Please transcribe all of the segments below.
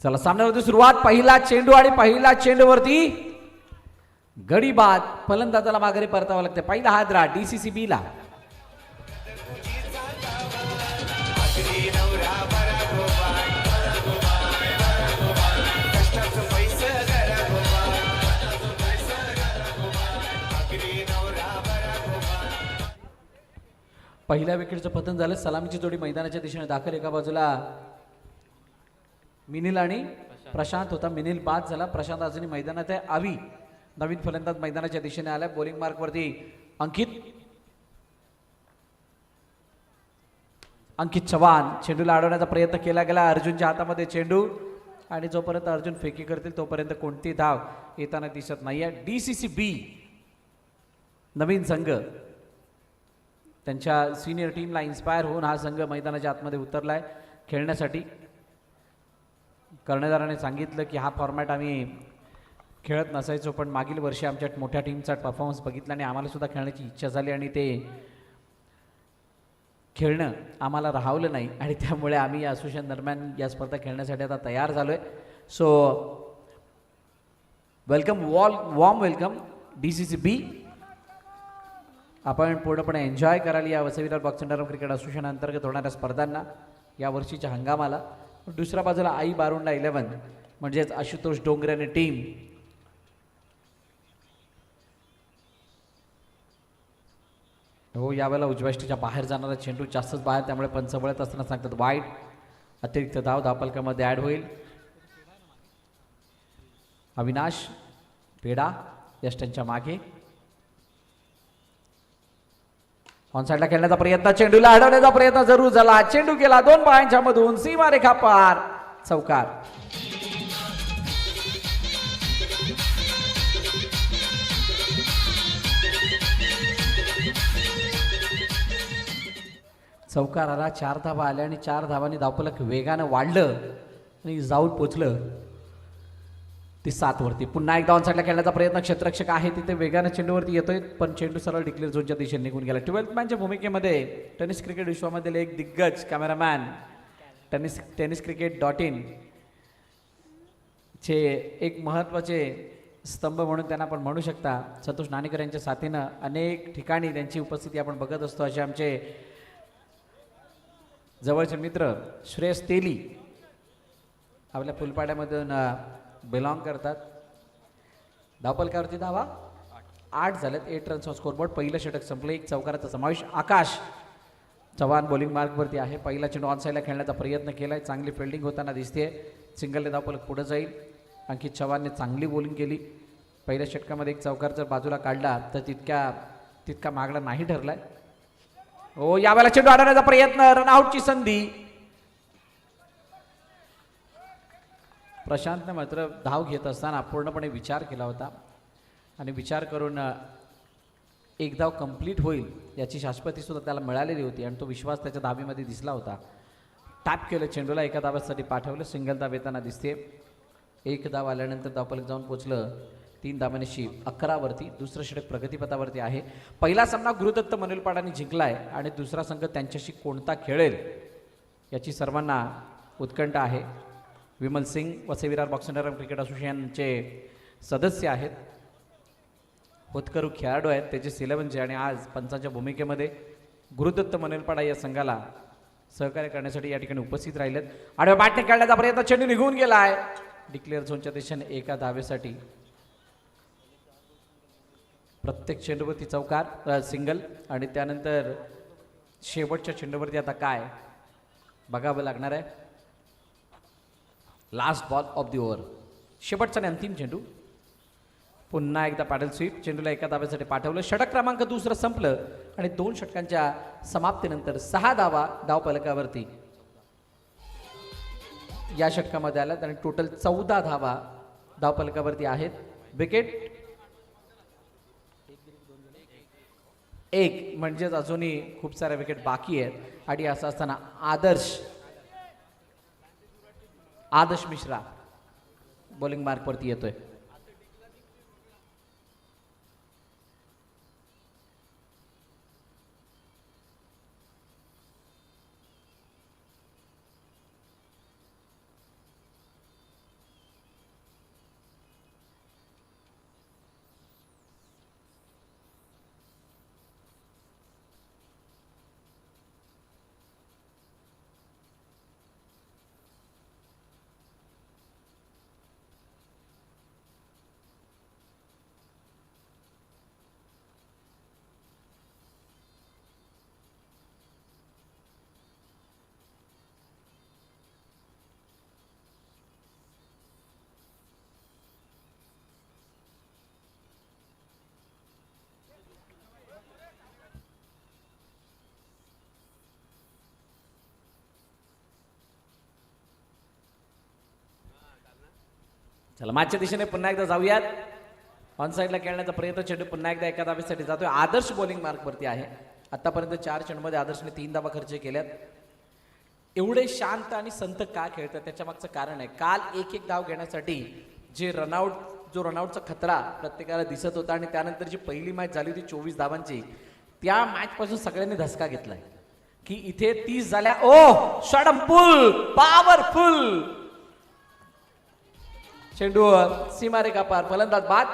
चला सामन्यावरती सुरुवात. पहिला चेंडू आणि पहिला चेंडूवरती गडी बाद. फलंदाजाला माघारी परतावं लागते. पहिला हादरा DCCB ला. पहिल्या विकेटचं पतन झालं. सलामीची जोडी मैदानाच्या दिशेने दाखल. एका बाजूला मिनिल आणि प्रशांत होता. मिनिल बाद झाला. प्रशांत अजूनही मैदानात आहे. आवी नवीन फलंदाज मैदानाच्या दिशेने आलाय. बॉलिंग मार्क वरती अंकित चव्हाण. चेंडूला अडवण्याचा प्रयत्न केला गेला. अर्जुनच्या हातामध्ये चेंडू आणि जोपर्यंत अर्जुन फेकी करतील तोपर्यंत कोणती धाव येताना दिसत नाहीये. DCCB नवीन संघ, त्यांच्या सिनियर टीमला इन्स्पायर होऊन हा संघ मैदानाच्या आतमध्ये उतरलाय खेळण्यासाठी. कर्णधाराने सांगितलं की हा फॉर्मॅट आम्ही खेळत नसायचो, पण मागील वर्षी आमच्या मोठ्या टीमचा परफॉर्मन्स बघितला आणि आम्हाला सुद्धा खेळण्याची इच्छा झाली आणि ते खेळणं आम्हाला राहवलं नाही आणि त्यामुळे आम्ही या असोसिएशन दरम्यान या स्पर्धा खेळण्यासाठी आता तयार झालो आहे. So welcome, warm welcome DCCB. आपण पूर्णपणे एन्जॉय कराल या Vasai box centre cricket association अंतर्गत होणाऱ्या स्पर्धांना या वर्षीच्या हंगामाला. दुसऱ्या बाजूला आई बारुंडा 11 म्हणजेच आशुतोष डोंगरे आणि टीम. हो, यावेळेला उजव्याष्टीच्या बाहेर जाणारा चेंडू जास्तच बाहेर, त्यामुळे पंच वळत असताना सांगतात वाईट. अतिरिक्त धाव धावपलकामध्ये ॲड होईल. अविनाश पेडा यष्टांच्या मागे. ऑन साईडला खेळण्याचा प्रयत्न, चेंडूला अडवण्याचा प्रयत्न जरूर झाला. चेंडू गेला 2 पायांच्या मधून. सीमारेखा पार. चौकार. चौकार आला. 4 धावा आल्या आणि 4 धावांनी धावफलक वेगानं वाढलं आणि जाऊन पोचलं ती 7 वरती. पुन्हा एकदा ऑन साईडला खेळण्याचा प्रयत्न. क्षेत्ररक्षक आहे तिथे वेगानं चेंडूवरती येतोय, पण चेंडू सरळ डिक्लेअर झोनच्या दिशेने निघून गेला. 12th मॅनच्या भूमिकेमध्ये टेनिस क्रिकेट विश्वामधील एक दिग्गज कॅमेरामॅन, टेनिस क्रिकेट .in चे एक महत्त्वाचे स्तंभ म्हणून त्यांना आपण म्हणू शकता, संतोष नाणेकर यांच्या साथीनं अनेक ठिकाणी त्यांची उपस्थिती आपण बघत असतो. असे आमचे जवळचे मित्र श्रेयस तेली आपल्या फुलपाड्यामधून बिलॉंग करतात. धावपलकावरती धावा 8 झाल्यात. 8 रन्स स्कोरबोर्ड. पहिलं षटक संपलं. 1 चौकाराचा समावेश. आकाश चव्हाण बॉलिंग मार्कवरती आहे. पहिला चेंडू ऑन साईडला खेळण्याचा प्रयत्न केलाय. चांगली फिल्डिंग होताना दिसते. सिंगलने धावपलक पुढे जाईल. अंकित चव्हाणने चांगली बॉलिंग केली. पहिल्या षटकामध्ये 1 चौकार जर बाजूला काढला तर तितका मागला नाही ठरलाय. हो, यावेळेला चेंडू अडवण्याचा प्रयत्न. रनआउटची संधी. प्रशांतने मात्र धाव घेत असताना पूर्णपणे विचार केला होता आणि विचार करून एक धाव कंप्लीट होईल याची शाश्वती सुद्धा त्याला मिळालेली होती आणि तो विश्वास त्याच्या धावीमध्ये दिसला होता. टॅप केलं चेंडूला. एका धावासाठी पाठवलं. सिंगल धाव येताना दिसते. 1 धाव आल्यानंतर धावपलक जाऊन पोचलं 3 धावांशी 11 वरती. दुसरं षटक प्रगतीपथावरती आहे. पहिला सामना गुरुदत्त मनुलपाडाने जिंकलाय आणि दुसरा संघ त्यांच्याशी कोणता खेळेल याची सर्वांना उत्कंठा आहे. Vimal Singh Vasai Virar box centre cricket असोसिएशनचे सदस्य आहेत. होतकरू खेळाडू आहेत त्याचे 11चे आणि आज पंचांच्या भूमिकेमध्ये गुरुदत्त मनुलपाडा या संघाला सहकार्य करण्यासाठी या ठिकाणी उपस्थित राहिलेत. आडव्या बॅटने खेळण्याचा प्रयत्न. चेंडू निघून गेलाय डिक्लेअर झोनच्या दिशेने एका धावेसाठी. प्रत्येक चेंडूवरती चौकार सिंगल आणि त्यानंतर शेवटच्या चेंडूवरती आता काय बघावं लागणार आहे. Last ball of the over. शेवटचा आणि अंतिम चेंडू. पुन्हा एकदा पॅडल स्वीप. चेंडूला एका धावेसाठी पाठवलं. षटक क्रमांक 2 संपलं आणि 2 षटकांच्या समाप्तीनंतर 6 धावा धावफलकावरती या षटकामध्ये आल्यात आणि टोटल 14 धावा धावफलकावरती आहेत. विकेट 1 म्हणजेच अजूनही खूप साऱ्या विकेट बाकी आहेत आणि असं असताना आदर्श मिश्रा बॉलिंग मार्कवरती येतोय. चला मागच्या दिशेने पुन्हा एकदा जाऊयात. ऑन साईडला खेळण्याचा प्रयत्न, चेंडू पुन्हा एकदा एका धावेसाठी जातोय. आदर्श बॉलिंग मार्कवरती आहे. आतापर्यंत 4 चेंडूमध्ये आदर्शने 3 धावा खर्च केल्यात. एवढे शांत आणि संत का खेळतात त्याच्या मागचं कारण आहे, काल एक धाव घेण्यासाठी जे रनआउटचा खतरा प्रत्येकाला दिसत होता आणि त्यानंतर जी पहिली मॅच झाली होती 24 धावांची, त्या मॅच पासून सगळ्यांनी धसका घेतलाय की इथे 30 झाल्या. ओ शॉटफुल पॉवरफुल चेंडू सीमारेखा पार, फलंदाज बाद.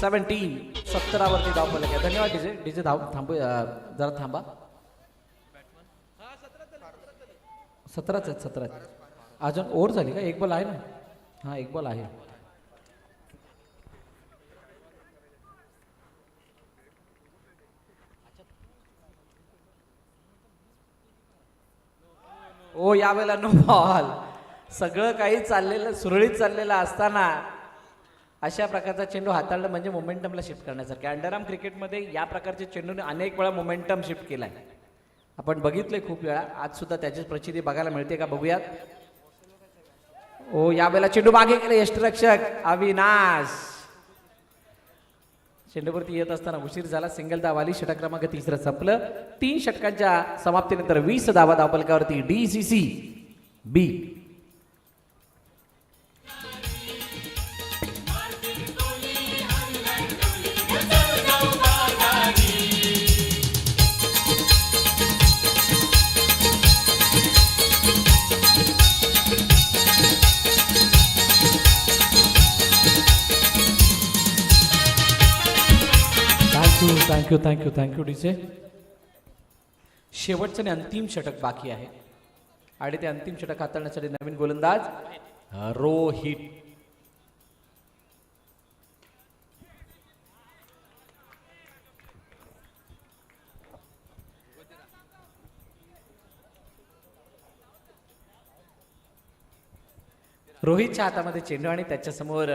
सेव्हन्टीन 17 वरती धाव पडले. धन्यवाद डीजे धाव थांबू, जरा थांबा. 17 अजून ओव्हर झाली का? एक बॉल आहे ना? हा एक बॉल आहे. ओ यावेळेला नो बॉल. सगळं काही चाललेलं सुरळीत चाललेलं असताना अशा प्रकारचा चेंडू हाताळणं म्हणजे मोमेंटमला शिफ्ट करण्यासारखं. अंडरआर्म क्रिकेटमध्ये या प्रकारचे चेंडूने अनेक वेळा मोमेंटम शिफ्ट केलाय, आपण बघितलंय खूप वेळा. आज सुद्धा त्याची प्रचिती बघायला मिळते का? बघूयात. ओ यावेळेला चेंडू मागे गेले यष्टिरक्षक अविनाश. चेंडूवरती येत असताना उशीर झाला. सिंगल धाव आली. षटक क्रमांक 3 संपलं. 3 षटकांच्या समाप्तीनंतर 20 धावा धावफलकावरती DCC B. Thank you DJ. शेवटचं आणि अंतिम षटक बाकी आहे आणि ते अंतिम षटक हाताळण्यासाठी नवीन गोलंदाज रोहित. रोहितच्या हातामध्ये चेंडू आणि त्याच्यासमोर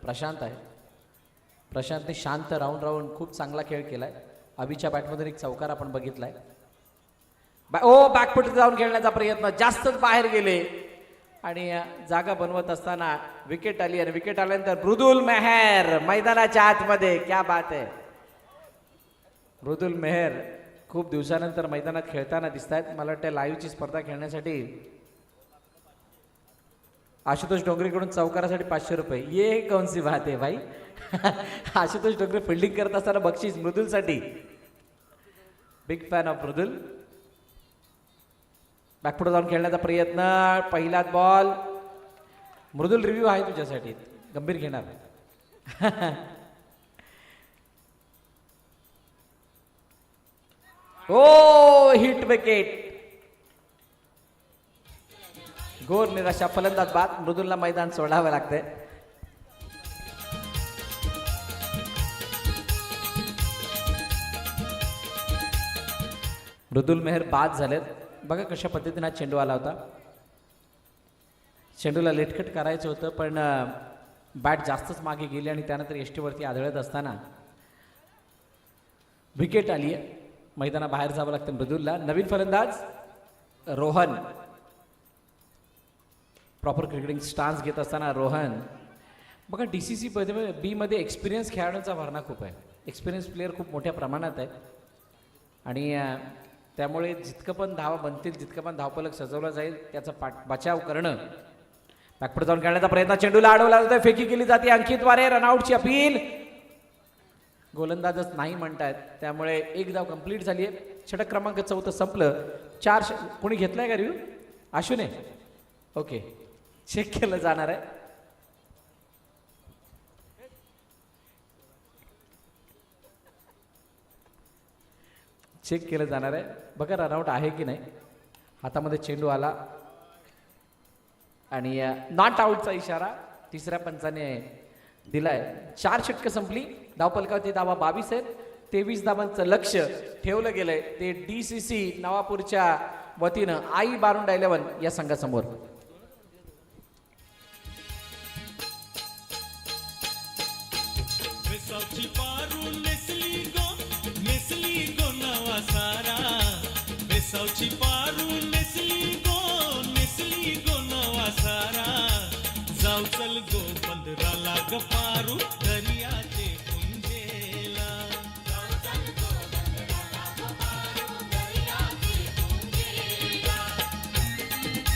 प्रशांत आहे. प्रशांतने शांत राहून खूप चांगला खेळ केलाय. अभिच्या बॅटमधून एक चौकार आपण बघितलाय. बॅकफुट जाऊन खेळण्याचा प्रयत्न, जास्तच बाहेर गेले आणि जागा बनवत असताना विकेट आली आणि विकेट आल्यानंतर मृदुल मेहर मैदानाच्या आतमध्ये. क्या बात आहे. मृदुल मेहर खूप दिवसानंतर मैदानात खेळताना दिसत आहेत. मला वाटतं लाईव्हची स्पर्धा खेळण्यासाठी आशुतोष डोंगरेकडून चौकारासाठी 500 रुपये. ये कौन सी बात आहे भाई. आशुतोष डोंगरे फिल्डिंग करत असताना बक्षीस मृदुलसाठी. Big fan of Mridul. Back foot जाऊन खेळण्याचा प्रयत्न, पहिलाच बॉल. मृदुल रिव्ह्यू आहे तुझ्यासाठी, गंभीर घेणार. ओ हिट विकेट. घोर निराशा, फलंदाज बाद. मृदुलला मैदान सोडावं लागतंय. मृदुल मेहर बाद झालेत. बघा कशा पद्धतीने हा चेंडू आला होता. चेंडूला लेटकट करायचं होतं पण बॅट जास्तच मागे गेली आणि त्यानंतर यष्टीवरती आदळत असताना विकेट आली आहे. मैदानाबाहेर जावं लागतं मृदुलला. नवीन फलंदाज रोहन. प्रॉपर क्रिकेटिंग स्टान्स घेत असताना रोहन. बघा DCC B मध्ये एक्सपिरियन्स खेळाडूंचा भरणा खूप आहे. एक्सपिरियन्स प्लेअर खूप मोठ्या प्रमाणात आहे आणि त्यामुळे जितकं पण धावा बनतील, जितकं पण धावफलक सजवलं जाईल त्याचा बचाव करणं. बॅकफुट जाऊन खेळण्याचा प्रयत्न, चेंडूला अडवला जातोय, फेकी केली जाते. अंकितवारे रनआउटची अपील. गोलंदाजच नाही म्हणतायत त्यामुळे एक धाव कंप्लीट झाली आहे. षटक क्रमांक 4 संपलं. 4 कोणी घेतलाय का रिव्ह्यू? आशूने. ओके, चेक केलं जाणार आहे. चेक केलं जाणार आहे. बघा रनआउट आहे की नाही. हातामध्ये चेंडू आला आणि नॉट आउटचा इशारा तिसऱ्या पंचाने दिलाय. 4 षटकं संपली. धावफलकावरती धावा 22 आहेत. 23 धावांचं लक्ष ठेवलं गेलंय ते DCC नवापूरच्या वतीनं आई बारुंडा 11 या संघासमोर. नेसली गो नवा सारा, बेसावची पारू नेसली गो चल गो बंदराला ग पारू दर्याचे पुंजेला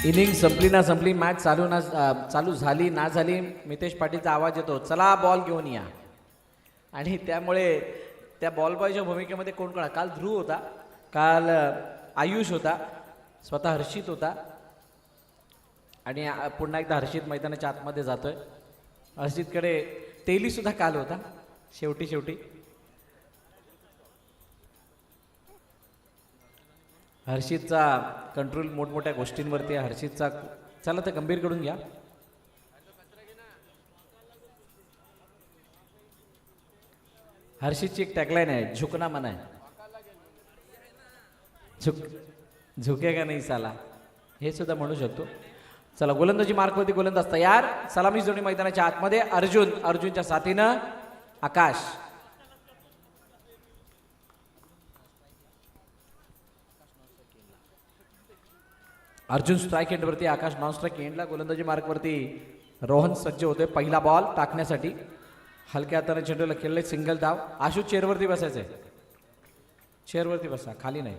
इनिंग संपली ना संपली, मॅच चालू झाली ना झाली, मितेश पाटीलचा आवाज येतो, चला बॉल घेऊन या. आणि त्यामुळे त्या बॉल बॉयच्या भूमिकेमध्ये कोण कोण, काल ध्रुव होता, काल आयुष होता, स्वतः हर्षित होता आणि पुन्हा एकदा हर्षित मैदानाच्या आतमध्ये जातोय. हर्षितकडे तेली सुद्धा काल होता. शेवटी हर्षितचा कंट्रोल मोठमोठ्या गोष्टींवरती आहे. हर्षितचा चला तर गंभीरकडून घ्या. हर्षितची एक टॅगलाईन आहे, झुकना मना आहे, झुकेगा नाही साला, हे सुद्धा म्हणू शकतो. चला गोलंदाजी मार्कवरती गोलंदाज तयार. सलामी जोडी मैदानाच्या आतमध्ये अर्जुनच्या साथीनं आकाश. अर्जुन स्ट्राईक एंडवरती, आकाश नॉन स्ट्राईक एंडला. गोलंदाजी मार्कवरती रोहन सज्ज होतोय पहिला बॉल टाकण्यासाठी. हलक्या हाताने चेंडूला खेळले, सिंगल धाव. आशू चेअरवरती बसायचंय, चेअरवरती बसा, खाली नाही.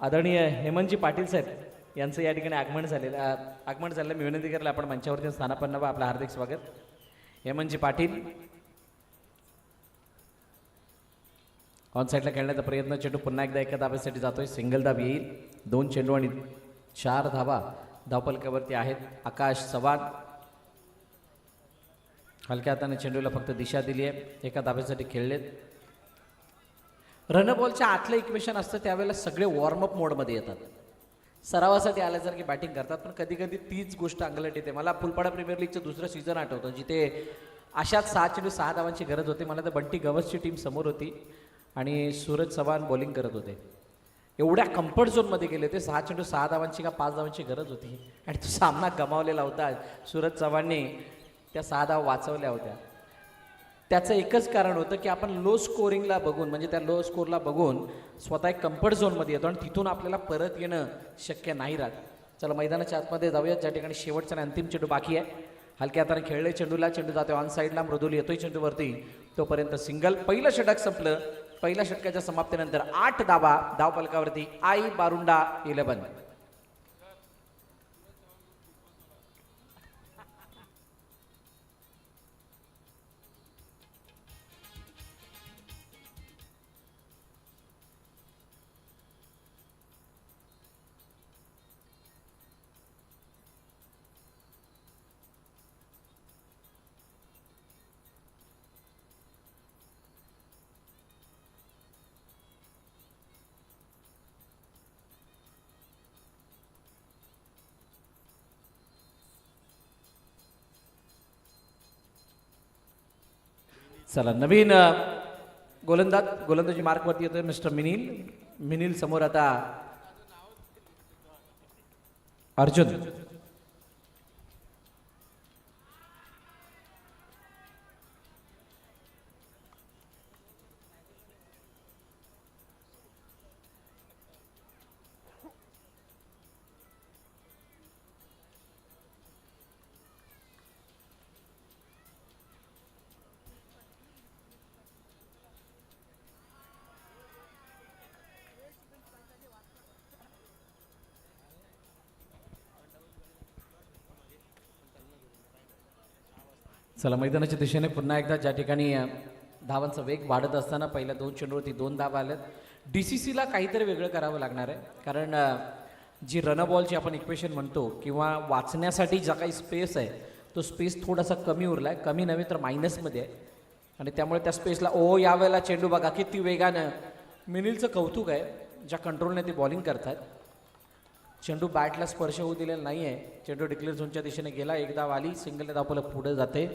आदरणीय हेमंतजी पाटील साहेब यांचं या ठिकाणी आगमन झालेलं मी विनंती करायला आपण मंचावरती स्थानापन्न व्हा. आपलं हार्दिक स्वागत. हेमंतजी पाटील ऑन साईडला खेळण्याचा प्रयत्न, चेंडू पुन्हा एकदा एका धाब्यासाठी जातोय, सिंगल धाब येईल. 2 चेंडू आणि 4 धाबा धावपलकावरती आहेत. आकाश चव्हाण हलक्या हाताने चेंडूला फक्त दिशा दिली आहे, एका धाब्यासाठी खेळलेत. रनबॉलच्या आतलं इक्वेशन असतं त्यावेळेला सगळे वॉर्मअप मोडमध्ये येतात, सरावासाठी आल्यासारखी बॅटिंग करतात. पण कधी कधी तीच गोष्ट अंगलट येते. मला फुलपाडा प्रीमियर लीगचं दुसरं सीझन आठवतं, जिथे अशाच 6 चेंडू 6 धावांची गरज होती. मला तर बंटी गवसची टीम समोर होती आणि सूरज चव्हाण बॉलिंग करत होते. एवढ्या कम्फर्ट झोनमध्ये गेले होते. 6 चेंडू 6 धावांची का 5 धावांची गरज होती आणि तो सामना गमावलेला होता. सूरज चव्हाणने त्या 6 धावा वाचवल्या होत्या. त्याचं एकच कारण होतं की आपण लो स्कोरिंगला बघून, म्हणजे त्या लो स्कोरला बघून स्वतः एक कम्फर्ट झोनमध्ये येतो आणि तिथून आपल्याला परत येणं शक्य नाही राहत. चला मैदानाच्या आतमध्ये जाऊयात, ज्या ठिकाणी शेवटचा आणि अंतिम चेंडू बाकी आहे. हलक्या हाताने खेळले चेंडूला, चेंडू जातो ऑन साईडला, मृदुल येतोय चेंडूवरती, तोपर्यंत सिंगल. पहिलं षटक संपलं. पहिल्या षटकाच्या समाप्तीनंतर 8 धावा धावपलकावरती. आई बारुंडा 11. चला नवीन गोलंदाजी मार्कवरती येतोय मिस्टर मिनिल समोर आता अर्जुन. चला मैदानाच्या दिशेने पुन्हा एकदा, ज्या ठिकाणी धावांचा वेग वाढत असताना पहिल्या 2 चेंडूवरती 2 धावा आल्यात. DCCला काहीतरी वेगळं करावं लागणार आहे, कारण जी रनबॉलची आपण इक्वेशन म्हणतो किंवा वाचण्यासाठी ज्या काही स्पेस आहे तो स्पेस थोडासा कमी उरला आहे, कमी नव्हे तर मायनसमध्ये आहे. आणि त्यामुळे त्या स्पेसला यावेळेला चेंडू बघा किती वेगानं. मिनिलचं कौतुक आहे ज्या कंट्रोलने ते बॉलिंग करतात. चेंडू बॅटला स्पर्श होऊ दिलेला नाही आहे. चेंडू डिक्लेअर झोनच्या दिशेने गेला, एकदा आली, सिंगलने धावपलं पुढे जाते.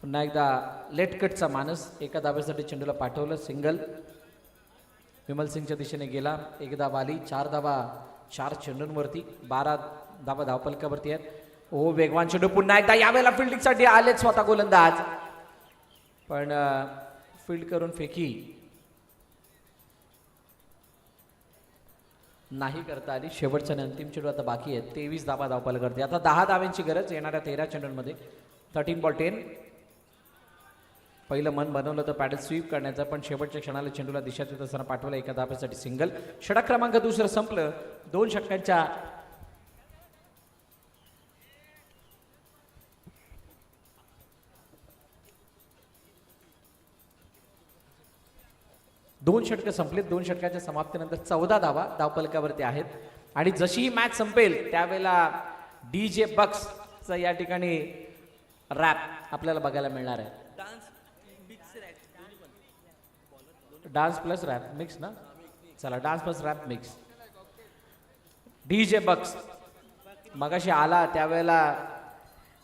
पुन्हा एकदा लेट कटचा मानस, एका धाब्यासाठी चेंडूला पाठवलं, सिंगल. विमल सिंगच्या दिशेने गेला, एकदा वाली, 4 धावा 4 चेंडूंवरती, 12 धावा धावपलकावरती आहेत. वेगवान चेंडू पुन्हा एकदा, यावेळेला फिल्डिंगसाठी आलेच स्वतः गोलंदाज, पण फील्ड करून फेकी. नाही करता आली. शेवटचा आणि अंतिम चेंडू आता बाकी आहे. 23 धाबा धावपाला करते. आता 10 धाव्यांची गरज येणाऱ्या 13 चेंडूंमध्ये. 13 बॉल 10. पहिलं मन बनवलं तर पॅडल स्वीप करण्याचं, पण शेवटच्या क्षणाला चेंडूला दिशा देत असताना पाठवलं एका धाब्यासाठी सिंगल. षटक क्रमांक दुसरं संपलं. 2 षटकांच्या दोन षटकं संपलीत. 2 षटकाच्या समाप्तीनंतर 14 धावा धावपलकावरती आहेत. आणि जशी ही मॅच संपेल त्यावेळेला DJ बक्सचा या ठिकाणी रॅप आपल्याला बघायला मिळणार आहे. डान्स प्लस रॅप मिक्स ना. चला dance plus rap mix. DJ बक्स मगाशी आला त्यावेळेला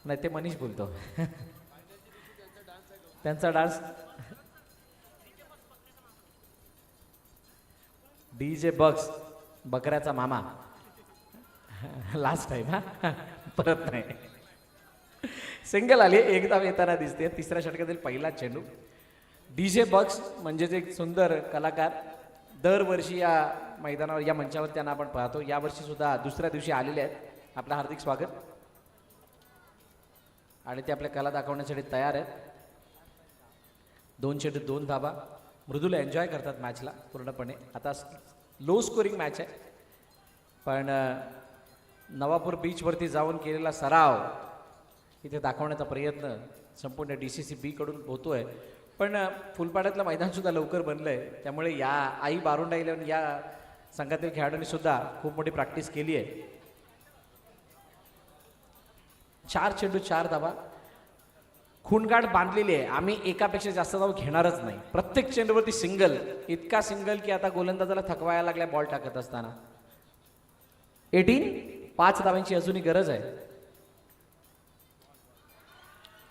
नाही, ते मनीष बोलतो त्यांचा डान्स. DJ बक्स बकऱ्याचा मामा. लास्ट टाइम हा, परत नाही. सिंगल आली. एक धाव येताना दिसते. तिसऱ्या षटकातील पहिला चेंडू. DJ बक्स म्हणजेच एक सुंदर कलाकार. दरवर्षी या मैदानावर या मंचावर त्यांना आपण पाहतो. यावर्षी सुद्धा दुसऱ्या दिवशी आलेले आहेत. आपलं हार्दिक स्वागत. आणि ते आपल्या कला दाखवण्यासाठी तयार आहेत. 2 चेंडू 2 धाबा. मृदुला एन्जॉय करतात मॅचला पूर्णपणे. आता लो स्कोरिंग मॅच आहे, पण नवापूर बीचवरती जाऊन केलेला सराव इथे दाखवण्याचा प्रयत्न संपूर्ण DCC B कडून होतोय. पण फुलपाड्यातलं मैदानसुद्धा लवकर बनलं आहे, त्यामुळे या आई बारुंडा 11 या संघातील खेळाडूंनी सुद्धा खूप मोठी प्रॅक्टिस केली आहे. 4 चेंडू 4 धाबा. खूणगाठ बांधलेली आहे. आम्ही एकापेक्षा जास्त धाव घेणारच नाही. प्रत्येक चेंडूवरती सिंगल. इतका सिंगल की आता गोलंदाजाला थकवायला लागल्या बॉल टाकत असताना. 18. 5 धावांची अजूनही गरज आहे.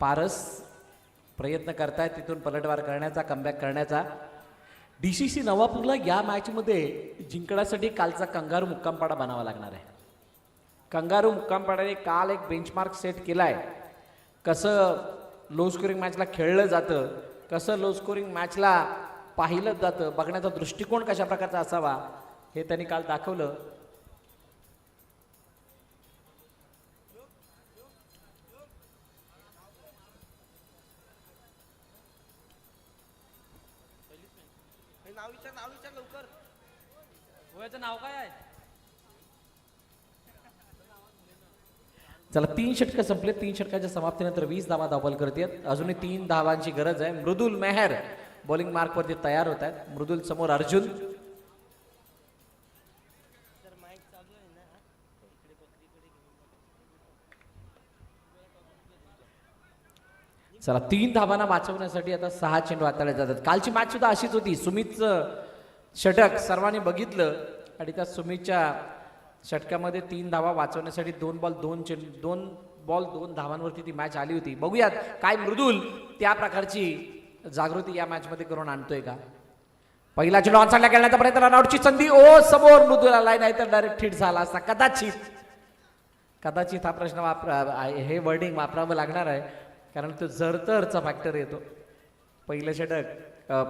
पारस प्रयत्न करतायत तिथून पलटवार करण्याचा, कमबॅक करण्याचा. DCC नवापूरला या मॅचमध्ये जिंकण्यासाठी कालचा कंगारू मुक्कामपाडा बनावा लागणार आहे. कंगारू मुक्कामपाड्याने काल एक बेंचमार्क सेट केलाय. कसं लो स्कोरिंग मॅचला खेळलं जातं, कसं लो स्कोरिंग मॅचला पाहिलं जातं, बघण्याचा दृष्टिकोन कशा प्रकारचा असावा हे त्यांनी काल दाखवलं. नाव काय आहे? चला 3 षटकं संपले. 3 षटकाच्या समाप्तीनंतर 20 धावा धावपल करतात. अजूनही 3 धावांची गरज आहे. मृदुल मेहर बॉलिंग मार्कवरती तयार होत आहेत. मृदुल समोर अर्जुन. चला 3 धावांना वाचवण्यासाठी आता 6 चेंडू हाताळले जातात. कालची मॅच सुद्धा अशीच होती. सुमितचं षटक सर्वांनी बघितलं आणि त्या सुमितच्या षटकामध्ये 3 धावा वाचवण्यासाठी 2 बॉल 2 धावांवरती ती मॅच आली होती. बघूयात काय मृदुल त्या प्रकारची जागृती या मॅचमध्ये करून आणतोय का. पहिला चेंडू ऑनसाइडला खेळण्याचा प्रयत्न. रनआउटची संधी. ओ समोर मृदुल आलाय, नाही तर डायरेक्ट हिट झाला असता. कदाचित हा प्रश्न हे वर्डिंग वापरावं लागणार आहे, कारण तो जरतरचा फॅक्टर येतो. पहिलं षटक,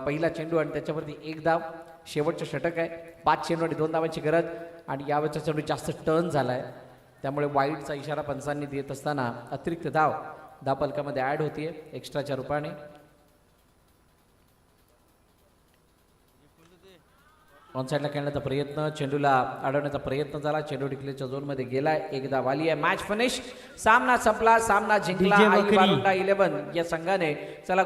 पहिला चेंडू आणि त्याच्यावरती 1 धाव. शेवटचं षटक आहे. 5 चेंडू आणि 2 धावांची गरज. आणि यावरचा चेंडू जास्त टर्न झाला आहे, त्यामुळे वाईडचा इशारा पंचांनी देत असताना अतिरिक्त धाव धावपलकामध्ये ॲड होतीये एक्स्ट्राच्या रूपाने. ऑनसाईडला खेळण्याचा प्रयत्न, चेंडूला अडवण्याचा प्रयत्न झाला. चेंडू डिक्लेअरच्या झोनमध्ये गेलाय. 1 धाव आली आहे. Match finish. सामना संपला. सामना जिंकला आई बारुंडा 11 या संघाने. चला